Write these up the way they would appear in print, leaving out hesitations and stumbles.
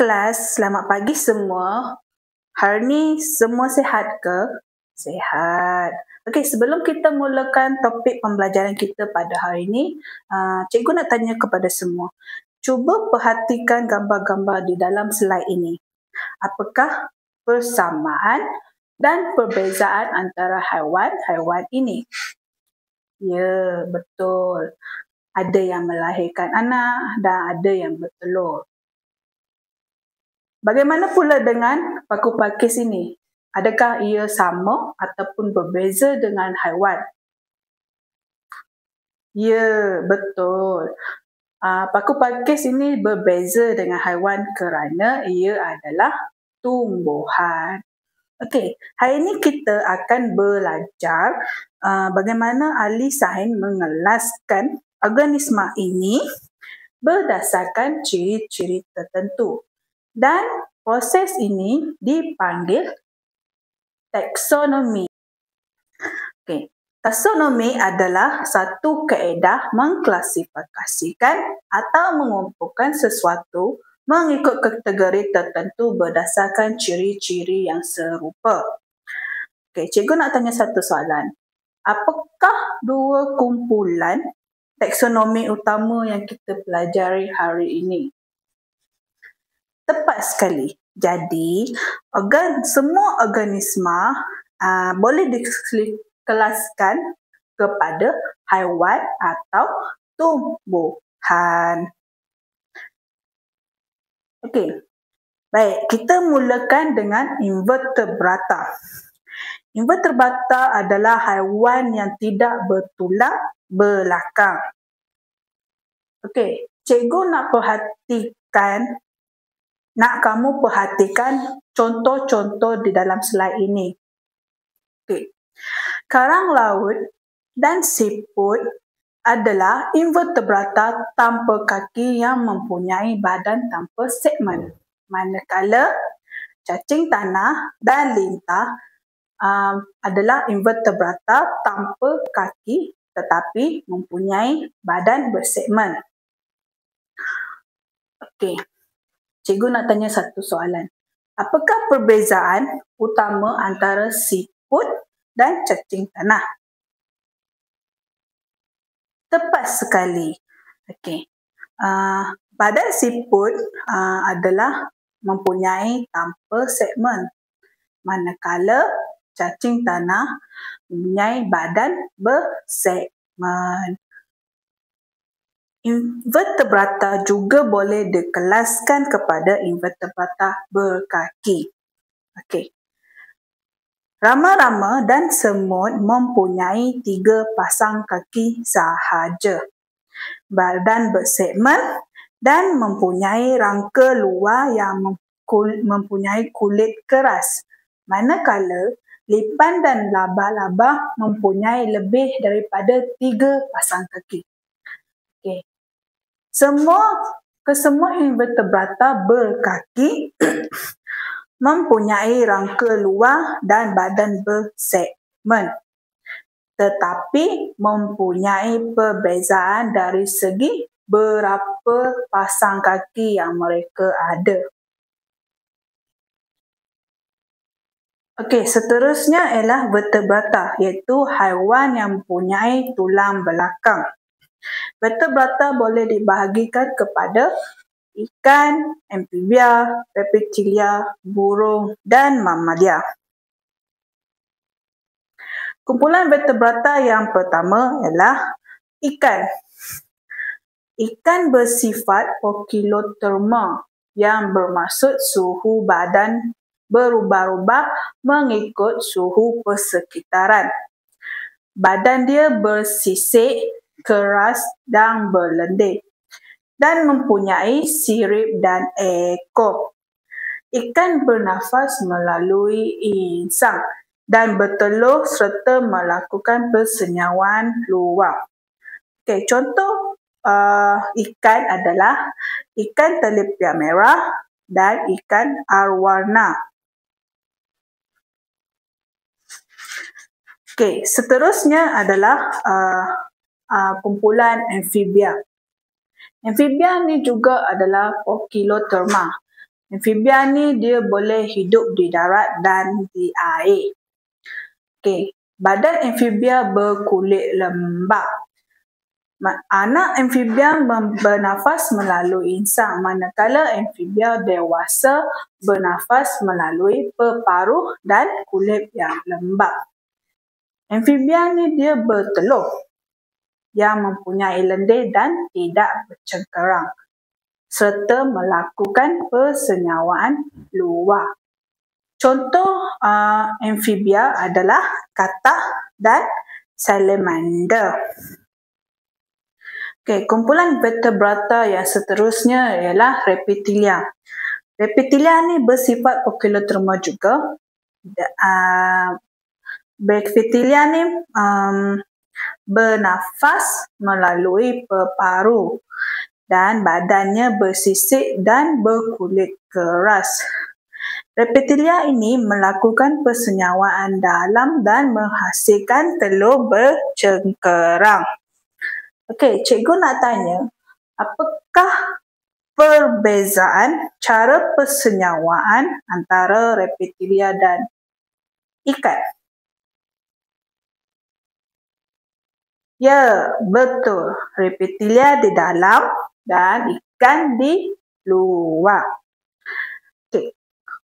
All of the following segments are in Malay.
kelas, selamat pagi semua. Hari ni semua sihat ke? Sihat. Okey, sebelum kita mulakan topik pembelajaran kita pada hari ini, cikgu nak tanya kepada semua. Cuba perhatikan gambar-gambar di dalam slide ini. Apakah persamaan dan perbezaan antara haiwan-haiwan ini? Ya, betul. Ada yang melahirkan anak dan ada yang bertelur. Bagaimana pula dengan paku-pakis ini? Adakah ia sama ataupun berbeza dengan haiwan? Ya, betul. Paku-pakis ini berbeza dengan haiwan kerana ia adalah tumbuhan. Okey, hari ini kita akan belajar bagaimana ahli sains mengelaskan organisma ini berdasarkan ciri-ciri tertentu. Dan proses ini dipanggil taksonomi. Okay. Taksonomi adalah satu kaedah mengklasifikasikan atau mengumpulkan sesuatu mengikut kategori tertentu berdasarkan ciri-ciri yang serupa. Okay, cikgu nak tanya satu soalan. Apakah dua kumpulan taksonomi utama yang kita pelajari hari ini? Tepat sekali. Jadi, semua organisma boleh dikelaskan kepada haiwan atau tumbuhan. Okey. Baik, kita mulakan dengan invertebrata. Invertebrata adalah haiwan yang tidak bertulang belakang. Okey, cikgu nak kamu perhatikan contoh-contoh di dalam slide ini. Okay. Karang laut dan siput adalah invertebrata tanpa kaki yang mempunyai badan tanpa segmen. Manakala cacing tanah dan lintah adalah invertebrata tanpa kaki tetapi mempunyai badan bersegmen. Okey. Cikgu nak tanya satu soalan. Apakah perbezaan utama antara siput dan cacing tanah? Tepat sekali. Okey. Badan siput adalah mempunyai tanpa segmen. Manakala cacing tanah mempunyai badan bersegmen. Invertebrata juga boleh dikelaskan kepada invertebrata berkaki. Okey. Rama-rama dan semut mempunyai 3 pasang kaki sahaja. Badan bersegmen dan mempunyai rangka luar yang mempunyai kulit keras. Manakala lipan dan laba-laba mempunyai lebih daripada 3 pasang kaki. Okey. Kesemua invertebrata berkaki mempunyai rangka luar dan badan bersegmen. Tetapi mempunyai perbezaan dari segi berapa pasang kaki yang mereka ada. Okey, seterusnya ialah vertebrata, iaitu haiwan yang mempunyai tulang belakang. Vertebrata boleh dibahagikan kepada ikan, amfibia, reptilia, burung dan mamalia. Kumpulan vertebrata yang pertama ialah ikan. Ikan bersifat poikiloterma yang bermaksud suhu badan berubah-ubah mengikut suhu persekitaran. Badan dia bersisik, keras dan berlendir dan mempunyai sirip dan ekor. Ikan bernafas melalui insang dan bertelur serta melakukan persenyawaan luar. Okay, contoh ikan adalah ikan telepia merah dan ikan arwana. Okay, seterusnya adalah kumpulan amfibia. Amfibia ni juga adalah poikiloterma. Amfibia ni dia boleh hidup di darat dan di air. Okey, badan amfibia berkulit lembap. Anak amfibia bernafas melalui insang, manakala amfibia dewasa bernafas melalui peparuh dan kulit yang lembap. Amfibia ni dia bertelur yang mempunyai lendir dan tidak bercengkerang serta melakukan persenyawaan luar. Contoh amfibia adalah katak dan salamander. Okay, kumpulan vertebrata yang seterusnya ialah Reptilia. Reptilia ni bersifat poikiloderma juga. Reptilia ni bernafas melalui peparuh dan badannya bersisik dan berkulit keras. Reptilia ini melakukan persenyawaan dalam dan menghasilkan telur bercengkerang. Okey, cikgu nak tanya, apakah perbezaan cara persenyawaan antara reptilia dan ikan? Ya, betul. Reptilia di dalam dan ikan di luar. Okey.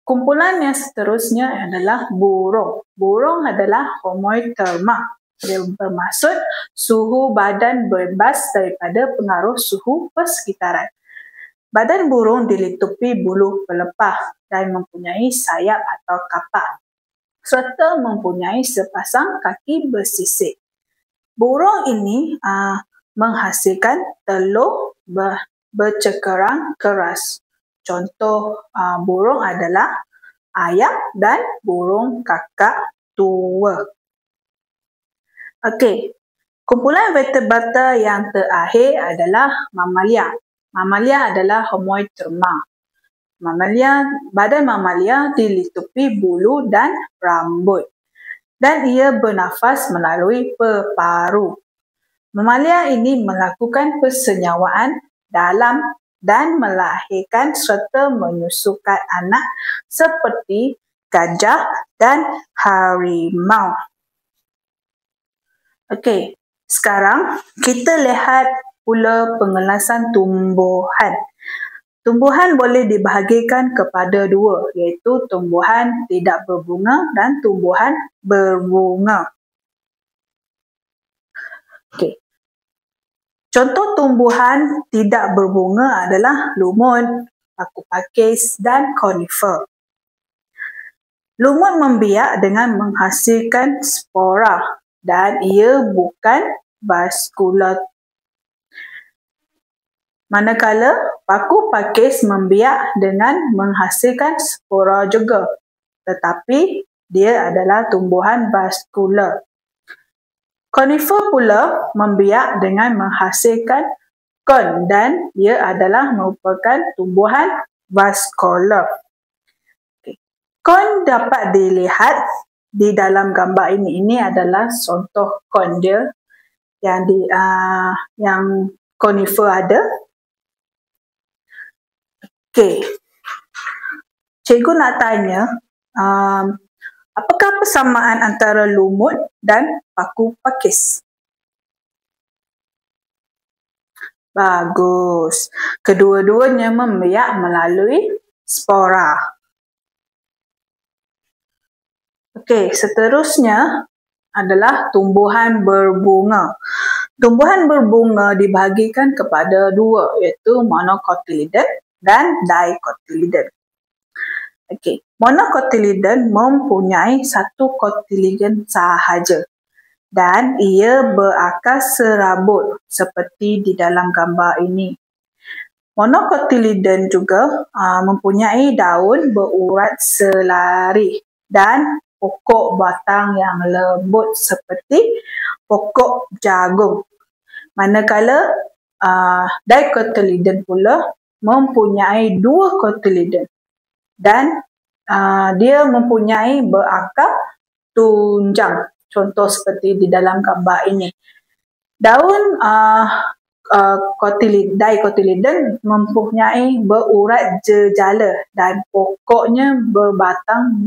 Kumpulan yang seterusnya adalah burung. Burung adalah homoterma. Dia bermaksud suhu badan bebas daripada pengaruh suhu persekitaran. Badan burung dilitupi bulu pelepah dan mempunyai sayap atau kapak serta mempunyai sepasang kaki bersisik. Burung ini menghasilkan telur bercengkerang keras. Contoh burung adalah ayak dan burung kakak tua. Okey, kumpulan vertebrata yang terakhir adalah mamalia. Mamalia adalah homoterma. Badan mamalia dilitupi bulu dan rambut dan ia bernafas melalui peparuh. Mamalia ini melakukan persenyawaan dalam dan melahirkan serta menyusukan anak seperti gajah dan harimau. Okey, sekarang kita lihat pula pengelasan tumbuhan. Tumbuhan boleh dibahagikan kepada dua, iaitu tumbuhan tidak berbunga dan tumbuhan berbunga. Okey. Contoh tumbuhan tidak berbunga adalah lumut, paku pakis dan konifer. Lumut membiak dengan menghasilkan spora dan ia bukan vaskular. Manakala paku pakis membiak dengan menghasilkan spora juga, tetapi dia adalah tumbuhan vaskular. Konifer pula membiak dengan menghasilkan kon dan ia adalah merupakan tumbuhan vaskular. Kon dapat dilihat di dalam gambar ini. Ini adalah contoh kon dia yang konifer ada. Okey. Cikgu nak tanya, apakah persamaan antara lumut dan paku pakis? Bagus. Kedua-duanya membiak melalui spora. Okey, seterusnya adalah tumbuhan berbunga. Tumbuhan berbunga dibahagikan kepada dua, iaitu monocotyledon dan dicotyledon. Okey, monocotyledon mempunyai satu cotyledon sahaja dan ia berakar serabut seperti di dalam gambar ini. Monocotyledon juga mempunyai daun berurat selari dan pokok batang yang lembut seperti pokok jagung. Manakala dicotyledon pula mempunyai dua cotyledon dan dia mempunyai berakar tunjang. Contoh seperti di dalam gambar ini. Daun Dikotiliden mempunyai berurat jejala dan pokoknya berbatang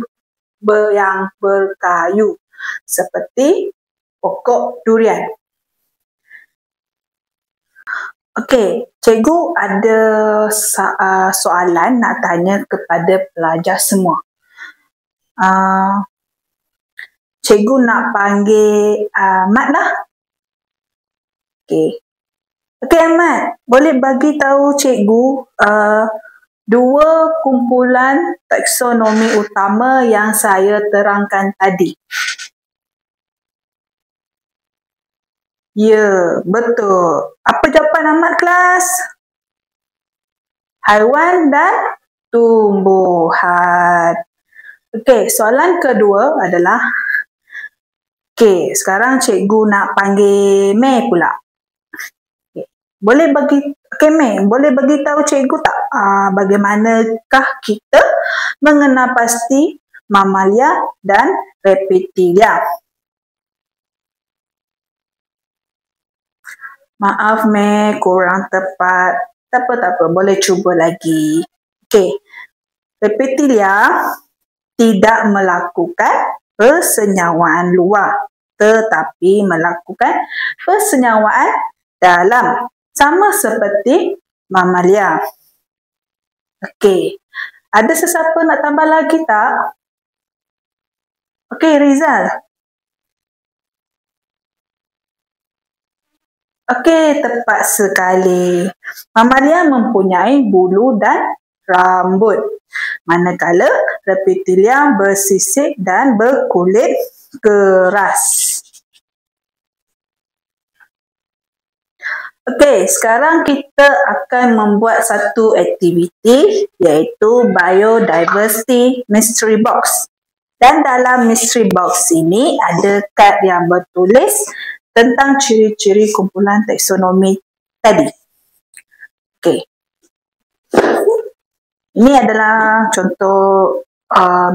yang berkayu seperti pokok durian. Okey, cikgu ada soalan nak tanya kepada pelajar semua. Cikgu nak panggil Mat lah. Okey. Okey Ahmad, boleh bagi tahu cikgu dua kumpulan taksonomi utama yang saya terangkan tadi. Ya, betul. Apa jawapan Ahmad kelas? Haiwan dan tumbuhan. Okey, soalan kedua adalah, okey, sekarang cikgu nak panggil Mei pula. Boleh bagi tahu cikgu tak bagaimanakah kita mengenal pasti mamalia dan reptilia? Maaf Mei, kurang tepat. Tak apa, boleh cuba lagi. Okey. Reptilia tidak melakukan persenyawaan luar, tetapi melakukan persenyawaan dalam. Sama seperti mamalia. Okey. Ada sesiapa nak tambah lagi tak? Okey, Rizal. Okey, tepat sekali. Mamalia mempunyai bulu dan rambut. Manakala reptilia bersisik dan berkulit keras. Okey, sekarang kita akan membuat satu aktiviti iaitu Biodiversity Mystery Box. Dan dalam mystery box ini ada kad yang bertulis tentang ciri-ciri kumpulan taksonomi tadi. Okey. Ini adalah contoh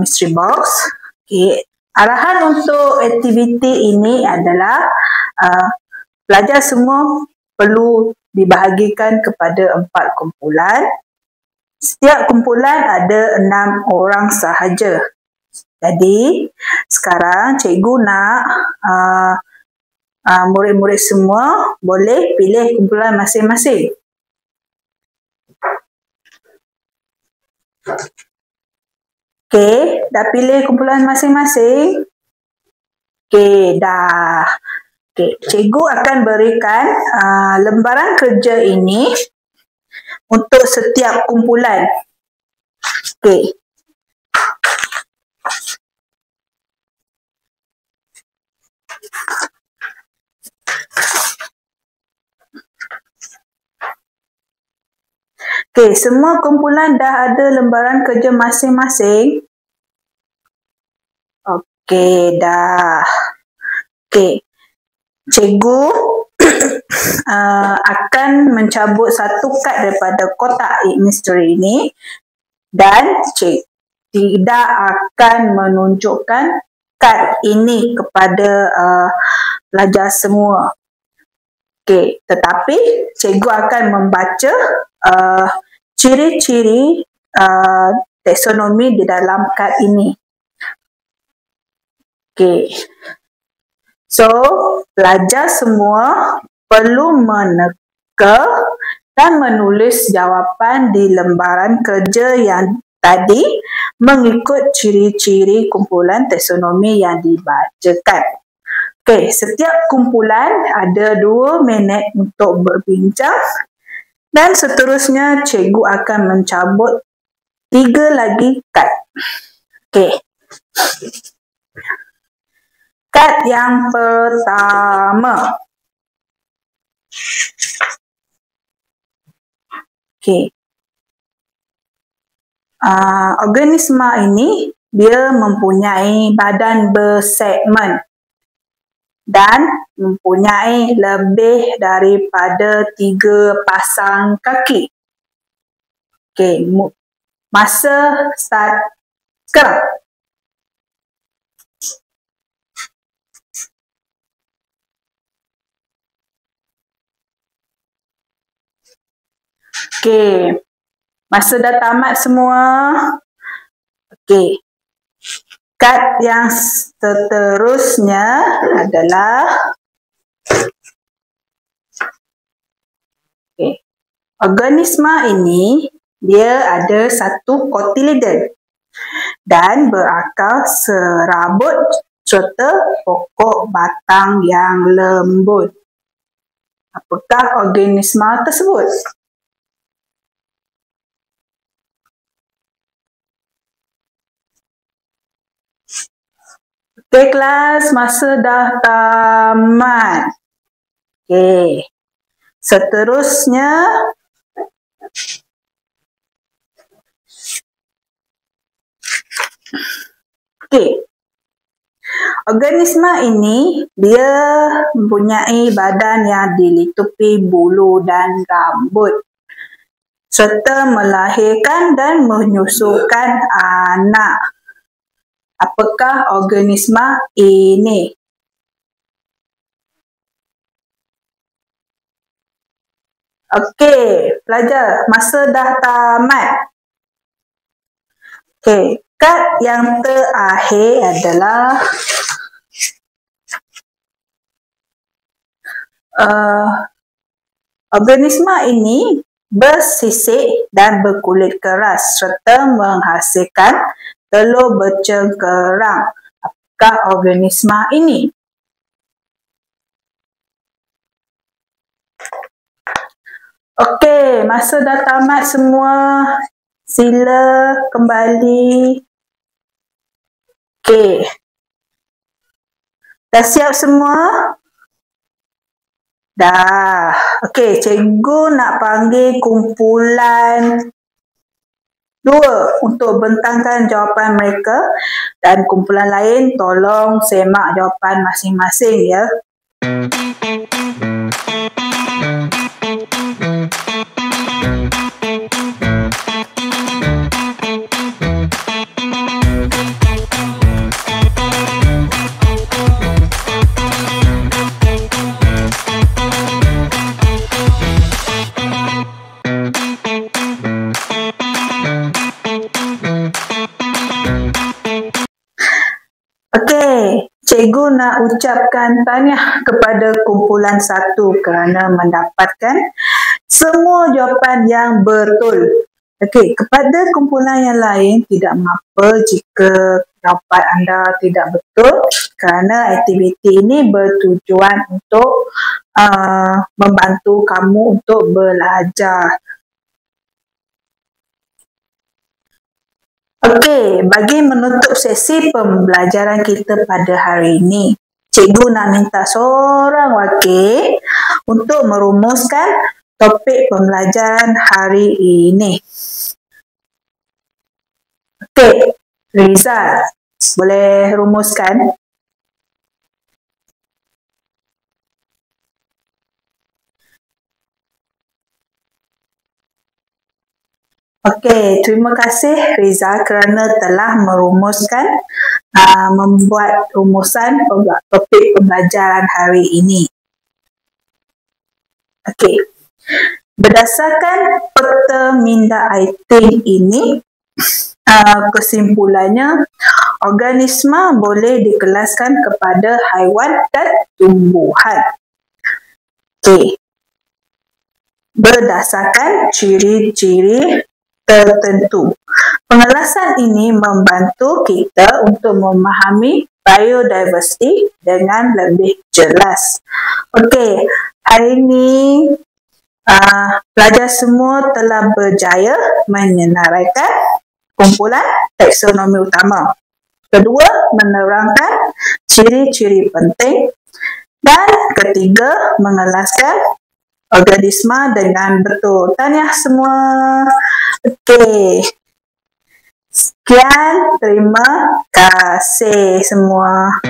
mystery box. Okey. Arahan untuk aktiviti ini adalah pelajar semua perlu dibahagikan kepada 4 kumpulan. Setiap kumpulan ada 6 orang sahaja. Jadi, sekarang cikgu nak murid-murid semua boleh pilih kumpulan masing-masing. Okey, dah pilih kumpulan masing-masing? Okey, dah. Okey, cikgu akan berikan lembaran kerja ini untuk setiap kumpulan. Okey. Okey, semua kumpulan dah ada lembaran kerja masing-masing? Okey, dah. Okey. Cikgu akan mencabut satu kad daripada kotak misteri ini dan tidak akan menunjukkan kad ini kepada pelajar semua. Okey, tetapi cikgu akan membaca ciri-ciri taksonomi di dalam kad ini. Okey. So, pelajar semua perlu meneka dan menulis jawapan di lembaran kerja yang tadi mengikut ciri-ciri kumpulan taksonomi yang dibacakan. Okey, setiap kumpulan ada 2 minit untuk berbincang dan seterusnya cikgu akan mencabut 3 lagi kad. Okey. Kad yang pertama. Okey. Organisma ini dia mempunyai badan bersegmen dan mempunyai lebih daripada 3 pasang kaki. Okey, masa start sekarang. Okey. Masa dah tamat semua. Okey. Kad yang seterusnya adalah organisma ini dia ada satu kotiledon dan berakar serabut serta pokok batang yang lembut. Apakah organisma tersebut? Okey kelas, masa dah tamat. Okey. Seterusnya okey. Organisma ini dia mempunyai badan yang diliputi bulu dan rambut serta melahirkan dan menyusukan anak. Apakah organisma ini? Okey, pelajar, masa dah tamat. Okey, kad yang terakhir adalah organisma ini bersisik dan berkulit keras serta menghasilkan telur bercengkerang. Apakah organisma ini? Okey, masa dah tamat semua. Sila kembali. Okey. Dah siap semua? Dah. Okey, cikgu nak panggil kumpulan 2 untuk bentangkan jawapan mereka dan kumpulan lain tolong semak jawapan masing-masing ya. Cikgu nak ucapkan tahniah kepada kumpulan 1 kerana mendapatkan semua jawapan yang betul. Okey, kepada kumpulan yang lain tidak mengapa jika jawapan anda tidak betul kerana aktiviti ini bertujuan untuk membantu kamu untuk belajar. Okey, bagi menutup sesi pembelajaran kita pada hari ini, cikgu nak minta seorang wakil untuk merumuskan topik pembelajaran hari ini. Okey, Rizal, boleh rumuskan? Okey, terima kasih Rizal kerana telah merumuskan, membuat rumusan topik pembelajaran hari ini. Okey, berdasarkan peta minda item ini, kesimpulannya, organisma boleh dikelaskan kepada haiwan dan tumbuhan. Okey, berdasarkan ciri-ciri tertentu. Pengelasan ini membantu kita untuk memahami biodiversity dengan lebih jelas. Okey, hari ini pelajar semua telah berjaya menyenaraikan kumpulan taksonomi utama. Kedua, menerangkan ciri-ciri penting. Dan ketiga, mengelaskan organisma dengan betul. Tahniah semua. Okey. Sekian, terima kasih semua.